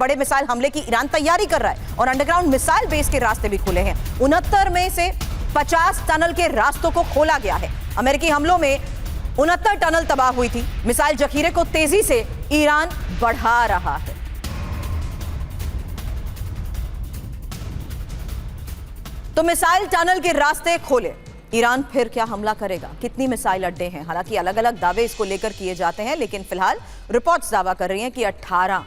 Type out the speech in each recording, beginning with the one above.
बड़े मिसाइल हमले की ईरान तैयारी कर रहा है और अंडरग्राउंड मिसाइल बेस के रास्ते भी खुले हैं। 69 में से 50 टनल के रास्तों को खोला गया है। अमेरिकी हमलों में 69 टनल तबाह हुई थी। मिसाइल जखीरे को तेजी से ईरान बढ़ा रहा है। तो मिसाइल टनल के रास्ते खोले, ईरान फिर क्या हमला करेगा? कितनी मिसाइल अड्डे हैं? हालांकि अलग अलग दावे इसको लेकर किए जाते हैं, लेकिन फिलहाल रिपोर्ट्स दावा कर रही हैं कि 18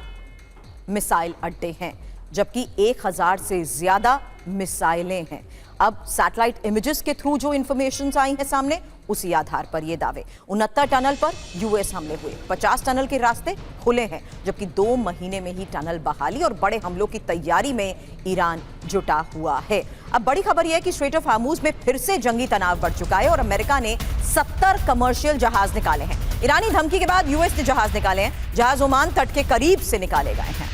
मिसाइल अड्डे हैं, जबकि 1000 से ज्यादा मिसाइलें हैं। अब सैटेलाइट इमेजेस के थ्रू जो इंफॉर्मेशन आई है सामने, उसी आधार पर ये दावे। 69 टनल पर यूएस हमले हुए, 50 टनल के रास्ते खुले हैं, जबकि 2 महीने में ही टनल बहाली और बड़े हमलों की तैयारी में ईरान जुटा हुआ है। अब बड़ी खबर यह है कि स्ट्रेट ऑफ हार्मूज में फिर से जंगी तनाव बढ़ चुका है और अमेरिका ने 70 कमर्शियल जहाज निकाले हैं। ईरानी धमकी के बाद यूएस ने जहाज निकाले हैं। जहाज ओमान तट के करीब से निकाले गए हैं।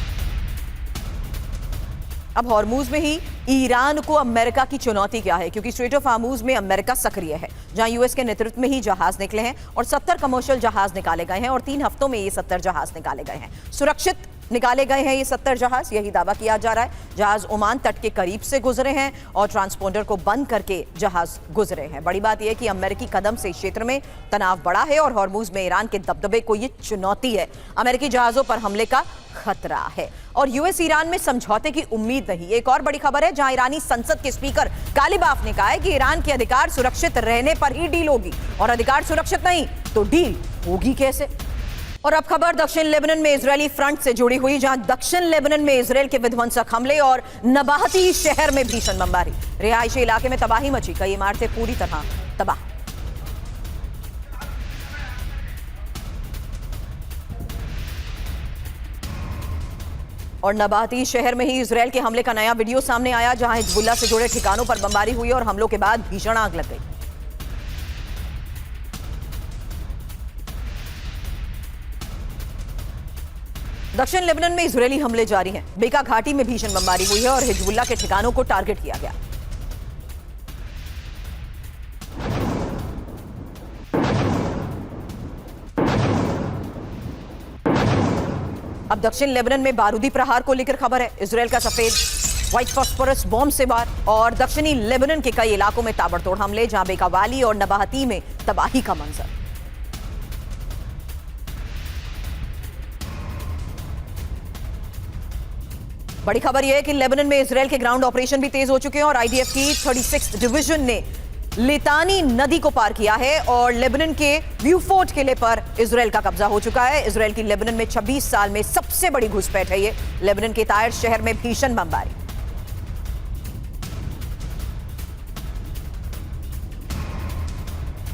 अब हॉर्मूज में ही ईरान को अमेरिका की चुनौती क्या है, क्योंकि स्ट्रेट ऑफ हार्मूज में अमेरिका सक्रिय है, जहां यूएस के नेतृत्व में ही जहाज निकले हैं और 70 कमर्शियल जहाज निकाले गए हैं और 3 हफ्तों में ये 70 जहाज निकाले गए हैं। सुरक्षित निकाले गए हैं ये 70 जहाज, यही दावा किया जा रहा है। जहाज ओमान तट के करीब से गुजरे हैं और ट्रांसपोंडर को बंद करके जहाज गुजरे हैं। बड़ी बात यह है कि अमेरिकी कदम से क्षेत्र में तनाव बढ़ा है और हॉर्मूज में ईरान के दबदबे को ये चुनौती है। अमेरिकी जहाजों पर हमले का खतरा है और यूएस ईरान में समझौते की उम्मीद नहीं। एक और बड़ी खबर है, जहां ईरानी संसद के स्पीकर कालिबाफ ने कहा है कि ईरान के अधिकार सुरक्षित रहने पर ही डील होगी और अधिकार सुरक्षित नहीं तो डील होगी कैसे। और अब खबर दक्षिण लेबनान में इजरायली फ्रंट से जुड़ी हुई, जहां दक्षिण लेबनान में इजरायल के विध्वंसक हमले और नबाहती शहर में भीषण बमबारी, रिहायशी इलाके में तबाही मची, कई इमारतें पूरी तरह तबाह। और नबाहती शहर में ही इजरायल के हमले का नया वीडियो सामने आया, जहां हिजबुल्लाह से जुड़े ठिकानों पर बमबारी हुई और हमलों के बाद भीषण आग लग गई। दक्षिण लेबनान में इजरायली हमले जारी हैं। बेका घाटी में भीषण बमबारी हुई है और हिजबुल्लाह के ठिकानों को टारगेट किया गया। अब दक्षिण लेबनान में बारूदी प्रहार को लेकर खबर है। इजरायल का सफेद व्हाइट फॉस्फोरस बॉम्ब से वार और दक्षिणी लेबनान के कई इलाकों में ताबड़तोड़ हमले, जहां बेका वाली और नबाहती में तबाही का मंजर। बड़ी खबर यह है कि लेबनान में इजरायल के ग्राउंड ऑपरेशन भी तेज हो चुके हैं और आईडीएफ की 36th डिवीजन ने लितानी नदी को पार किया है और लेबनान के ब्यूफोर्ट किले पर इजरायल का कब्जा हो चुका है। इजरायल की लेबनान में 26 साल में सबसे बड़ी घुसपैठ है ये। लेबनान के तायर शहर में भीषण बमबारी।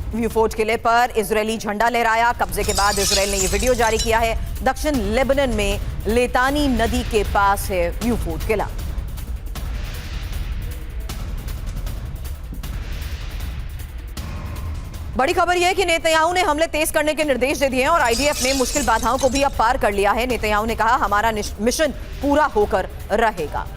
ब्यूफोर्ट किले पर इजरायली झंडा लहराया। कब्जे के बाद इजरायल ने यह वीडियो जारी किया है। दक्षिण लेबनान में लितानी नदी के पास है ब्यूफोर्ट किला। बड़ी खबर यह है कि नेतन्याहू ने हमले तेज करने के निर्देश दे दिए हैं और आईडीएफ ने मुश्किल बाधाओं को भी अब पार कर लिया है। नेतन्याहू ने कहा, हमारा मिशन पूरा होकर रहेगा।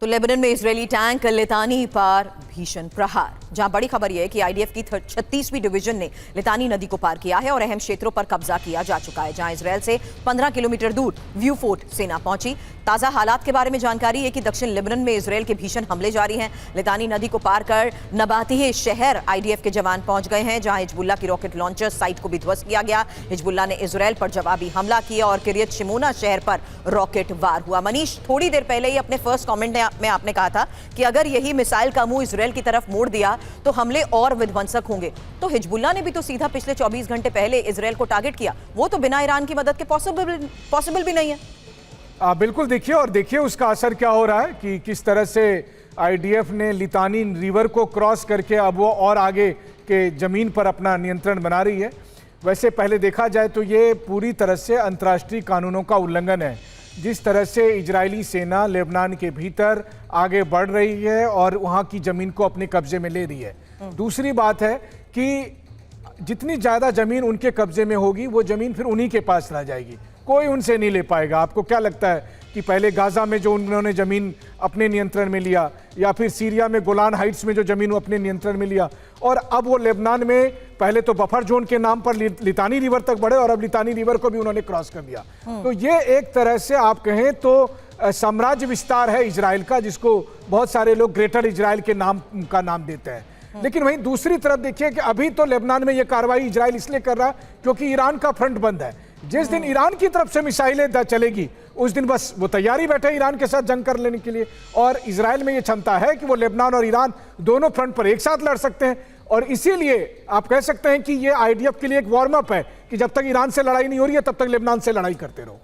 तो लेबनान में इजरायली टैंक लितानी पार भीषण प्रहार, जहां बड़ी खबर यह है कि आईडीएफ की 36वीं डिवीजन ने लितानी नदी को पार किया है और अहम क्षेत्रों पर कब्जा किया जा चुका है, जहां इजरायल से 15 किलोमीटर दूर ब्यूफोर्ट सेना पहुंची। ताजा हालात के बारे में जानकारी है कि दक्षिण लेबनान में इजरायल के भीषण हमले जारी हैं। लितानी नदी को पार कर नबातीह शहर आईडीएफ के जवान पहुंच गए हैं, जहां हिजबुल्लाह की रॉकेट लॉन्चर साइट को भी ध्वस्त किया गया। हिजबुल्लाह ने इजरायल पर जवाबी हमला किया और किरियत शिमोना शहर पर रॉकेट वार हुआ। मनीष, थोड़ी देर पहले ही अपने फर्स्ट कमेंट में आपने कहा था कि अगर यही मिसाइल का मुंह इजरायल की तरफ मोड़ दिया तो हमले और विध्वंसक होंगे। तो हिजबुल्लाह ने भी तो सीधा पिछले 24 घंटे पहले इजरायल को टारगेट किया, वो तो बिना ईरान की मदद के पॉसिबल भी नहीं है। बिल्कुल, देखिए उसका असर क्या हो रहा है कि किस तरह से आईडीएफ ने लितानी रिवर को क्रॉस करके अब वो और आगे के जमीन पर अपना नियंत्रण बना रही है। वैसे पहले देखा जाए तो ये पूरी तरह से अंतर्राष्ट्रीय कानूनों का उल्लंघन है, जिस तरह से इजरायली सेना लेबनान के भीतर आगे बढ़ रही है और वहाँ की ज़मीन को अपने कब्जे में ले रही है। दूसरी बात है कि जितनी ज़्यादा ज़मीन उनके कब्जे में होगी वो ज़मीन फिर उन्हीं के पास रह जाएगी। कोई उनसे नहीं ले पाएगा। आपको क्या लगता है कि पहले गाजा में जो उन्होंने ज़मीन अपने नियंत्रण में लिया, या फिर सीरिया में गोलान हाइट्स में जो ज़मीन अपने नियंत्रण में लिया, और अब वो लेबनान में पहले तो बफर जोन के नाम पर लितानी रिवर तक बढ़े और अब लितानी रिवर को भी उन्होंने क्रॉस कर दिया। तो ये एक तरह से आप कहें तो साम्राज्य विस्तार है इजराइल का, जिसको बहुत सारे लोग ग्रेटर इजराइल के नाम देते हैं। लेकिन वहीं दूसरी तरफ देखिए कि अभी तो लेबनान में यह कार्रवाई इजराइल इसलिए कर रहा है क्योंकि ईरान का फ्रंट बंद है। जिस दिन ईरान की तरफ से मिसाइलें चलेगी उस दिन बस वो तैयारी बैठे ईरान के साथ जंग कर लेने के लिए। और इजराइल में ये क्षमता है कि वो लेबनान और ईरान दोनों फ्रंट पर एक साथ लड़ सकते हैं। और इसीलिए आप कह सकते हैं कि ये आईडीएफ के लिए एक वार्म अप है कि जब तक ईरान से लड़ाई नहीं हो रही है तब तक लेबनान से लड़ाई करते रहो।